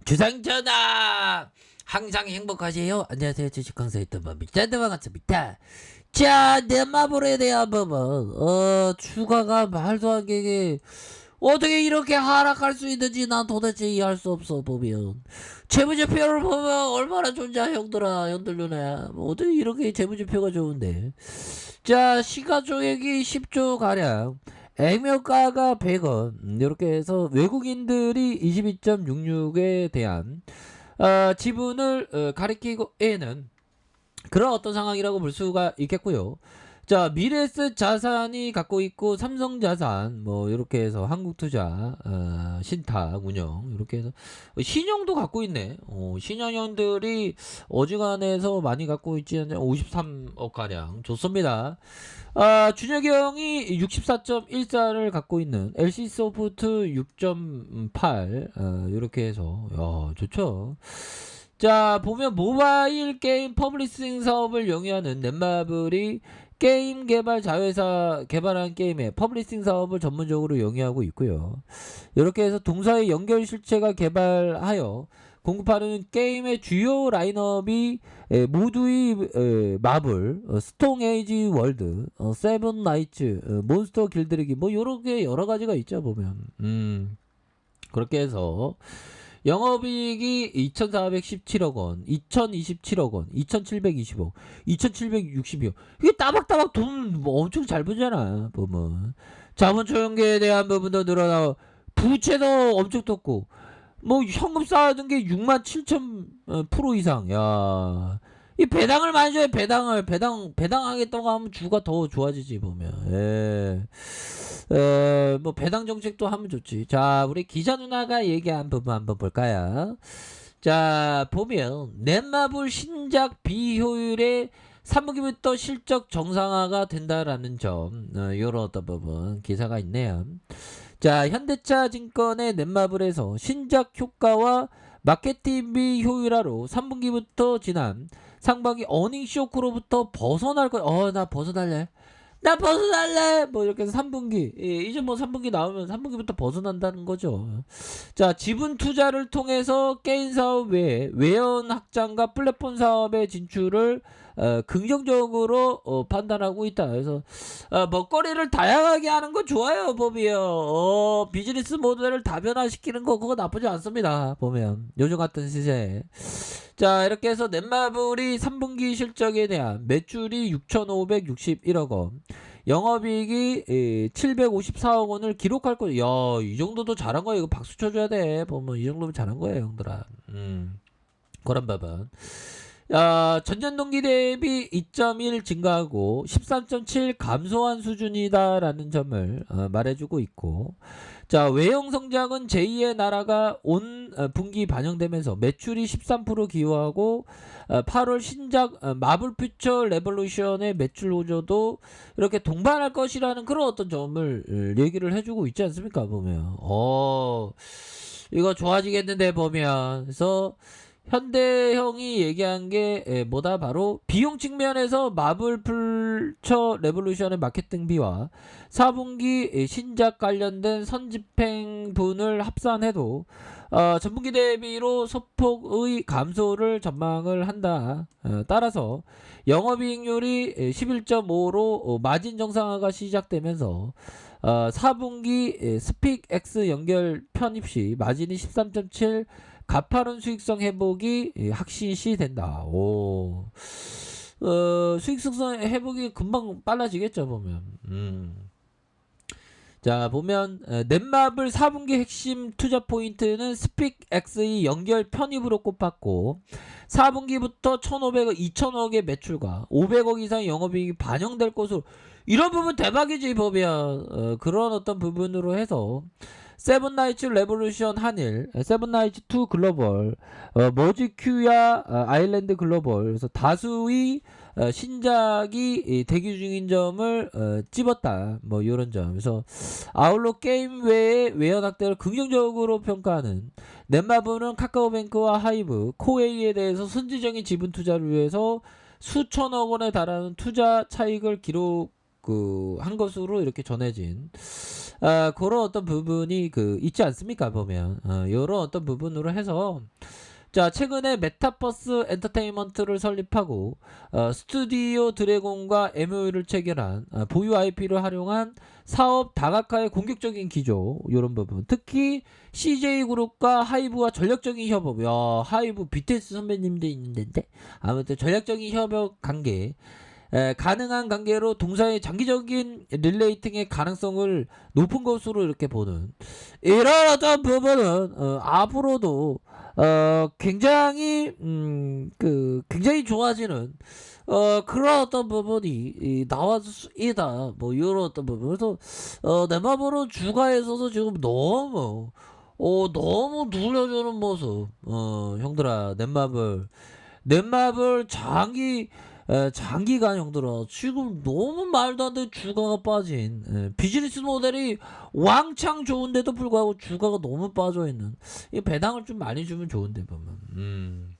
주상전하 항상 행복하세요. 안녕하세요. 주식강사의 덤밥입니다. 반갑습니다. 자, 넷마블에 대한 부분 추가가 말도 안 되게 어떻게 이렇게 하락할 수 있는지 난 도대체 이해할 수 없어. 보면 재무제표를 보면 얼마나 좋냐 형들아, 형들 누나. 뭐 어떻게 이렇게 재무제표가 좋은데. 자, 시가총액이 10조 가량, 액면가가 100원, 이렇게 해서 외국인들이 22.66에 대한 지분을 가리키고에는 그런 어떤 상황이라고 볼 수가 있겠고요. 자, 미래에셋 자산이 갖고 있고 삼성자산 뭐 이렇게 해서 한국투자, 신탁 운영 이렇게 해서 신용도 갖고 있네. 신용형들이 어지간해서 많이 갖고 있지 않냐. 53억 가량 좋습니다. 준혁이 64.14를 갖고 있는 LC소프트 6.8 이렇게 해서 좋죠. 자, 보면 모바일 게임 퍼블리싱 사업을 영위하는 넷마블이 게임 개발 자회사 개발한 게임의 퍼블리싱 사업을 전문적으로 영위하고 있고요. 이렇게 해서 동사의 연결 실체가 개발하여 공급하는 게임의 주요 라인업이 모두의 마블, 스톤 에이지 월드, 세븐 나이츠, 몬스터 길들이기 뭐 요렇게 여러 가지가 있죠 보면. 그렇게 해서 영업이익이 2,417억 원, 2,027억 원, 2,720억, 2,760억. 이게 따박따박 돈 엄청 잘 버잖아, 보면. 자본 초용계에 대한 부분도 늘어나고, 부채도 엄청 떴고, 뭐 현금 쌓아둔 게 6만 7천 프로 이상. 야, 이 배당을 많이 줘요. 배당하겠다고 하면 주가 더 좋아지지 보면. 뭐 배당 정책도 하면 좋지. 자, 우리 기자 누나가 얘기한 부분 한번 볼까요? 자, 보면 넷마블 신작 비효율의 3분기부터 실적 정상화가 된다라는 점, 요런 어떤 부분 기사가 있네요. 자, 현대차증권의 넷마블에서 신작 효과와 마케팅비 효율화로 3분기부터 지난 상반기 어닝 쇼크로부터 벗어날 거. 나 벗어날래. 뭐 이렇게 해서 3분기 이제 뭐 3분기 나오면 3분기부터 벗어난다는 거죠. 자, 지분 투자를 통해서 게임 사업 외에 외연 확장과 플랫폼 사업의 진출을 긍정적으로 판단하고 있다. 그래서 먹거리를 다양하게 하는 거 좋아요. 보면 비즈니스 모델을 다변화시키는 거 그거 나쁘지 않습니다. 보면 요즘 같은 시세에. 자, 이렇게 해서 넷마블이 3분기 실적에 대한 매출이 6,561억 원, 영업이익이 754억 원을 기록할 거예요. 야, 이 정도도 잘한 거야. 이거 박수 쳐줘야 돼. 보면 이 정도면 잘한 거예요, 형들아. 그런 부분. 전년 동기 대비 2.1 증가하고 13.7 감소한 수준이다라는 점을 말해주고 있고, 자, 외형 성장은 제2의 나라가 온 분기 반영되면서 매출이 13% 기여하고 8월 신작 마블 퓨처 레볼루션의 매출 호조도 이렇게 동반할 것이라는 그런 어떤 점을 얘기를 해주고 있지 않습니까? 보면 이거 좋아지겠는데 보면. 그래서 현대형이 얘기한 게 뭐다, 바로 비용 측면에서 마블 풀처 레볼루션의 마케팅비와 4분기 신작 관련된 선집행분을 합산해도 전분기 대비로 소폭의 감소를 전망을 한다. 따라서 영업이익률이 11.5로 마진 정상화가 시작되면서 4분기 스픽 X 연결 편입 시 마진이 13.7, 가파른 수익성 회복이 확실시 된다. 수익성 회복이 금방 빨라지겠죠 보면. 자, 보면 넷마블 4분기 핵심 투자 포인트는 스픽 X의 연결 편입으로 꼽았고, 4분기부터 1,500억, 2,000억의 매출과 500억 이상 영업이익이 반영될 것으로. 이런 부분 대박이지 보면. 그런 어떤 부분으로 해서 세븐나이츠 레볼루션 한일, 세븐나이츠 2 글로벌, 머지 큐야 아일랜드 글로벌, 그래서 다수의 신작이 대기 중인 점을 찝었다. 뭐 이런 점. 그래서 아울러 게임 외의 외연 확대를 긍정적으로 평가하는 넷마블은 카카오뱅크와 하이브, 코웨이에 대해서 선제적인 지분 투자를 위해서 수천억 원에 달하는 투자 차익을 기록 한 것으로 이렇게 전해진 그런 어떤 부분이 그 있지 않습니까 보면 요런 어떤 부분으로 해서 자 최근에 메타버스 엔터테인먼트를 설립하고 스튜디오 드래곤과 MOU를 체결한 보유 IP를 활용한 사업 다각화의 공격적인 기조 요런 부분 특히 CJ그룹과 하이브와 전략적인 협업 야 하이브 BTS 선배님도 있는데 아무튼 전략적인 협업 관계 가능한 관계로 동사의 장기적인 릴레이팅의 가능성을 높은 것으로 이렇게 보는 이런 어떤 부분은 앞으로도 굉장히 굉장히 좋아지는 그런 어떤 부분이 나올 수 있다 뭐 이런 어떤 부분 그래서 내 맘으로 주가에서도 지금 너무 눌려주는 모습 형들아 넷마블 장기간 형들아 지금 너무 말도 안 되는 주가가 빠진 비즈니스 모델이 왕창 좋은데도 불구하고 주가가 너무 빠져있는 이 배당을 좀 많이 주면 좋은데 보면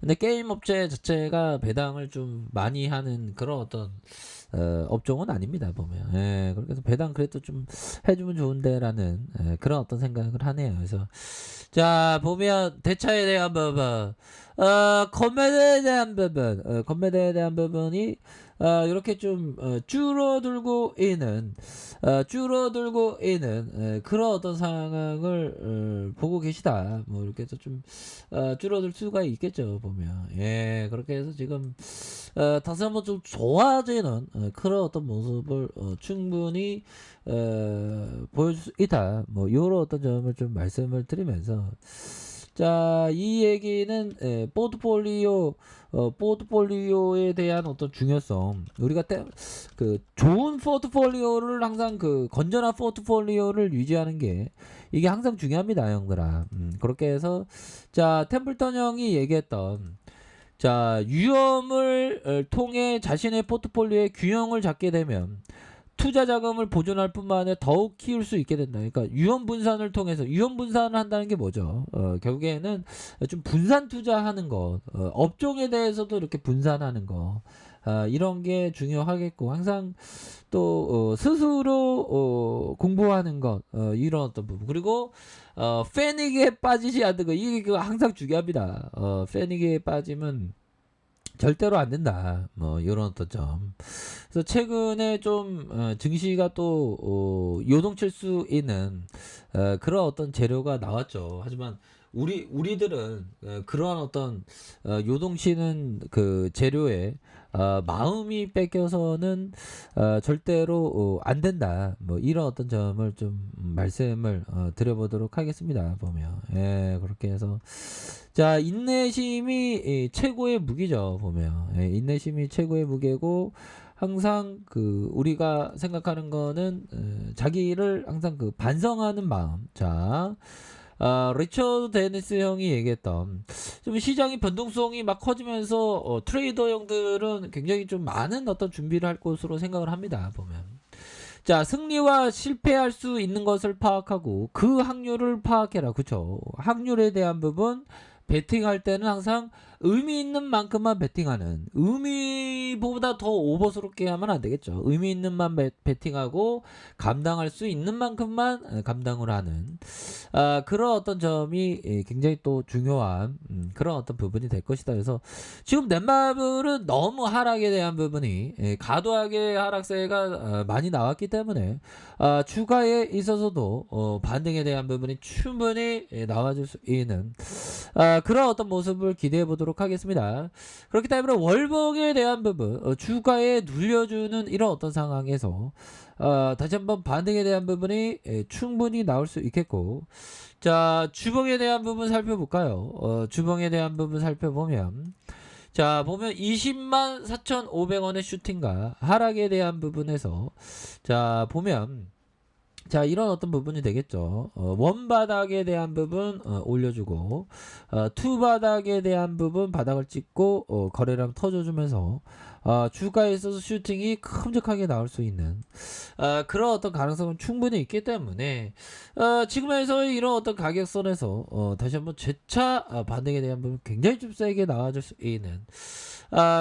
근데 게임 업체 자체가 배당을 좀 많이 하는 그런 어떤 업종은 아닙니다 보면 그렇게 해서 배당 그래도 좀 해주면 좋은데라는 그런 어떤 생각을 하네요. 그래서 자 보면 대차에 대한 부분 건매대에 대한 부분 건매대에 대한 부분이 이렇게 좀 줄어들고 있는 그런 어떤 상황을 보고 계시다 뭐 이렇게 해서 좀 줄어들 수가 있겠죠 보면 그렇게 해서 지금 다시 한번 좀 좋아지는 그런 어떤 모습을 충분히 보여줄 수 있다 뭐 요런 어떤 점을 좀 말씀을 드리면서 자, 이 얘기는 포트폴리오에 대한 어떤 중요성. 우리가 그 좋은 포트폴리오를 항상 그 건전한 포트폴리오를 유지하는 게 이게 항상 중요합니다, 형들아. 그렇게 해서 자, 템플턴 형이 얘기했던 자, 위험을 통해 자신의 포트폴리오의 균형을 잡게 되면 투자 자금을 보존할 뿐만 아니라 더욱 키울 수 있게 된다. 그러니까 유형 분산을 통해서 유형 분산을 한다는 게 뭐죠? 결국에는 좀 분산 투자하는 것, 업종에 대해서도 이렇게 분산하는 거. 이런 게 중요하겠고 항상 또 스스로 공부하는 것 이런 어떤 부분 그리고 패닉에 빠지지 않는 거 이게 항상 중요합니다. 패닉에 빠지면 절대로 안 된다. 뭐 이런 어떤 점. 그래서 최근에 좀 증시가 또 요동칠 수 있는 그런 어떤 재료가 나왔죠. 하지만 우리들은 그러한 어떤 요동치는 그 재료에 마음이 뺏겨서는 절대로 안 된다. 뭐 이런 어떤 점을 좀 말씀을 드려보도록 하겠습니다. 보면 그렇게 해서 자 인내심이 최고의 무기죠. 보면 인내심이 최고의 무게고 항상 그 우리가 생각하는 거는 자기를 항상 그 반성하는 마음. 자. 리처드 데니스 형이 얘기했던 좀 시장이 변동성이 막 커지면서 트레이더 형들은 굉장히 좀 많은 어떤 준비를 할 것으로 생각을 합니다. 보면 자 승리와 실패할 수 있는 것을 파악하고 그 확률을 파악해라. 그쵸? 확률에 대한 부분 배팅할 때는 항상 의미 있는 만큼만 배팅하는 의미보다 더 오버스럽게 하면 안 되겠죠. 의미 있는 만 배팅하고 감당할 수 있는 만큼만 감당을 하는 그런 어떤 점이 굉장히 또 중요한 그런 어떤 부분이 될 것이다. 그래서 지금 넷마블은 너무 하락에 대한 부분이 과도하게 하락세가 많이 나왔기 때문에 주가에 있어서도 반등에 대한 부분이 충분히 나와줄 수 있는 그런 어떤 모습을 기대해 보도록 하겠습니다. 그렇기 때문에 월봉에 대한 부분 주가에 눌려주는 이런 어떤 상황에서 다시 한번 반등에 대한 부분이 충분히 나올 수 있겠고 자 주봉에 대한 부분 살펴볼까요? 주봉에 대한 부분 살펴보면 자 보면 20만 4,500원의 슈팅과 하락에 대한 부분에서 자 보면 자 이런 어떤 부분이 되겠죠. 원바닥에 대한 부분 올려주고 투바닥에 대한 부분 바닥을 찍고 거래량 터져주면서 주가에 있어서 슈팅이 큼직하게 나올 수 있는 그런 어떤 가능성은 충분히 있기 때문에 지금에서 이런 어떤 가격선에서 다시 한번 재차 반등에 대한 부분 굉장히 좀 세게 나와줄 수 있는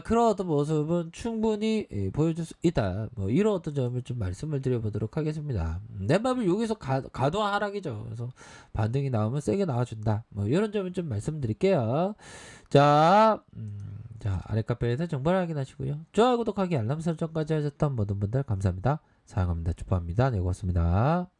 그런 어떤 모습은 충분히 보여줄 수 있다. 뭐 이런 어떤 점을 좀 말씀을 드려보도록 하겠습니다. 넷마블 여기서 과도한 하락이죠. 그래서 반등이 나오면 세게 나와준다. 뭐 이런 점을 좀 말씀드릴게요. 자, 자 아래 카페에서 정보를 확인하시고요. 좋아요, 구독하기, 알람 설정까지 하셨던 모든 분들 감사합니다. 사랑합니다. 축복합니다. 네, 고맙습니다.